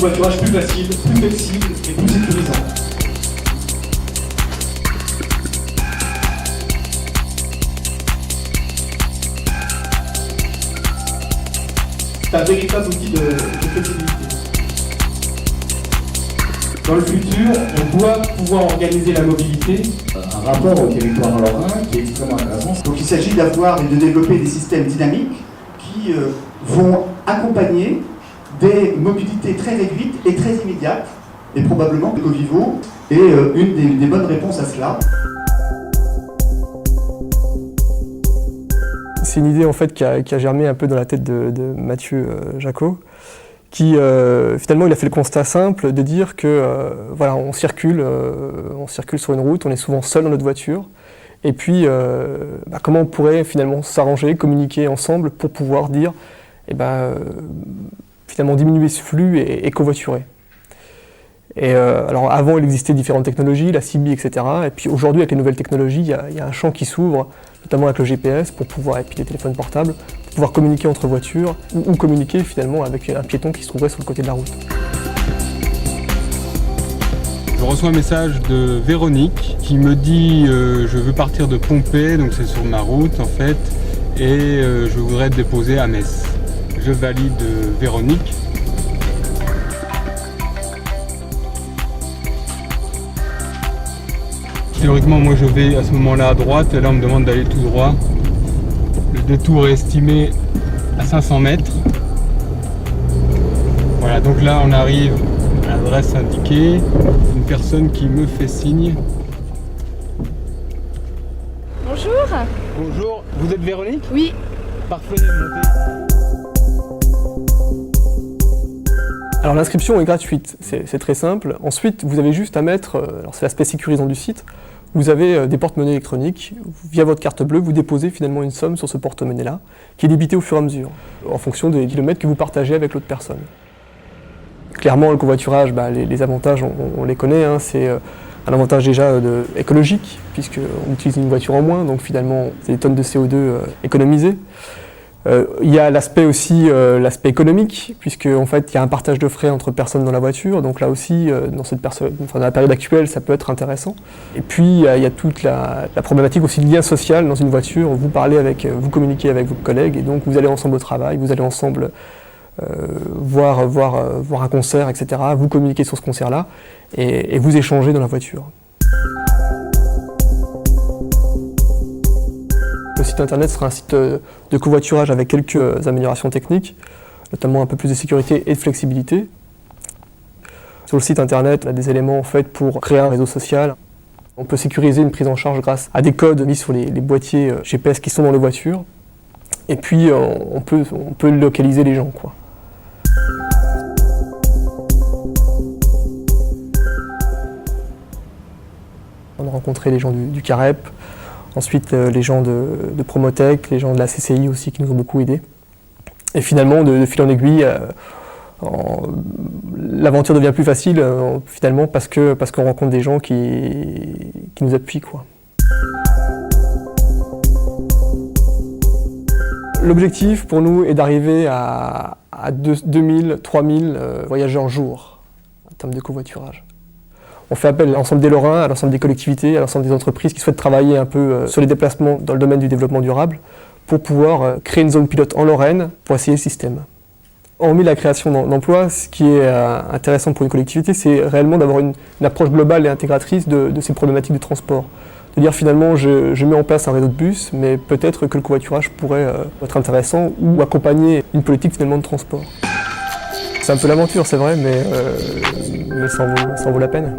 covoiturage plus facile, plus flexible et plus sécurisant. C'est un véritable outil de flexibilité. Dans le futur, on doit pouvoir organiser la mobilité. Un rapport au territoire lorrain qui est extrêmement intéressant. Donc il s'agit d'avoir et de développer des systèmes dynamiques qui vont accompagner des mobilités très réduites et très immédiates, et probablement que Covivo est une des bonnes réponses à cela. C'est une idée en fait qui a germé un peu dans la tête de Mathieu Jacot, qui finalement il a fait le constat simple de dire que voilà, on circule sur une route, on est souvent seul dans notre voiture, et puis comment on pourrait finalement s'arranger, communiquer ensemble pour pouvoir dire finalement diminuer ce flux et covoiturer. Et alors avant il existait différentes technologies, la CB, etc. Et puis aujourd'hui avec les nouvelles technologies, il y a un champ qui s'ouvre, notamment avec le GPS pour pouvoir, et puis les téléphones portables, pour pouvoir communiquer entre voitures ou communiquer finalement avec un piéton qui se trouverait sur le côté de la route. Je reçois un message de Véronique qui me dit je veux partir de Pompée, donc c'est sur ma route en fait, et je voudrais être déposé à Metz. Je valide Véronique. Théoriquement, moi je vais à ce moment-là à droite, et là on me demande d'aller tout droit. Le détour est estimé à 500 mètres. Voilà, donc là on arrive à l'adresse indiquée. Une personne qui me fait signe. Bonjour. Bonjour, vous êtes Véronique? Oui. Parfait, montez. Alors l'inscription est gratuite, c'est très simple. Ensuite, vous avez juste à mettre, alors c'est l'aspect sécurisant du site, vous avez des porte-monnaies électroniques. Via votre carte bleue, vous déposez finalement une somme sur ce porte-monnaie-là, qui est débitée au fur et à mesure, en fonction des kilomètres que vous partagez avec l'autre personne. Clairement, le covoiturage, les avantages, on les connaît, hein, c'est un avantage déjà écologique, puisqu'on utilise une voiture en moins, donc finalement, c'est des tonnes de CO2 économisées. Il y a l'aspect aussi, l'aspect économique, puisque en fait, il y a un partage de frais entre personnes dans la voiture, donc là aussi, dans la période actuelle, ça peut être intéressant. Et puis, il y a toute la problématique aussi de lien social dans une voiture. Vous communiquez avec vos collègues, et donc vous allez ensemble au travail, vous allez ensemble voir un concert, etc. Vous communiquez sur ce concert-là, et vous échangez dans la voiture. Le site internet sera un site de covoiturage avec quelques améliorations techniques, notamment un peu plus de sécurité et de flexibilité. Sur le site internet, on a des éléments en fait pour créer un réseau social. On peut sécuriser une prise en charge grâce à des codes mis sur les boîtiers GPS qui sont dans les voitures. Et puis on peut localiser les gens, quoi. On a rencontré les gens du CAREP. Ensuite, les gens de Promotech, les gens de la CCI aussi qui nous ont beaucoup aidés. Et finalement, de fil en aiguille, l'aventure devient plus facile finalement parce qu'on rencontre des gens qui nous appuient, quoi. L'objectif pour nous est d'arriver à 2000, 3000 voyageurs jour en termes de covoiturage. On fait appel à l'ensemble des Lorrains, à l'ensemble des collectivités, à l'ensemble des entreprises qui souhaitent travailler un peu sur les déplacements dans le domaine du développement durable pour pouvoir créer une zone pilote en Lorraine pour essayer le système. Hormis la création d'emplois, ce qui est intéressant pour une collectivité, c'est réellement d'avoir une approche globale et intégratrice de ces problématiques de transport. De dire finalement, je mets en place un réseau de bus, mais peut-être que le covoiturage pourrait être intéressant ou accompagner une politique finalement de transport. C'est un peu l'aventure, c'est vrai, mais ça en vaut la peine.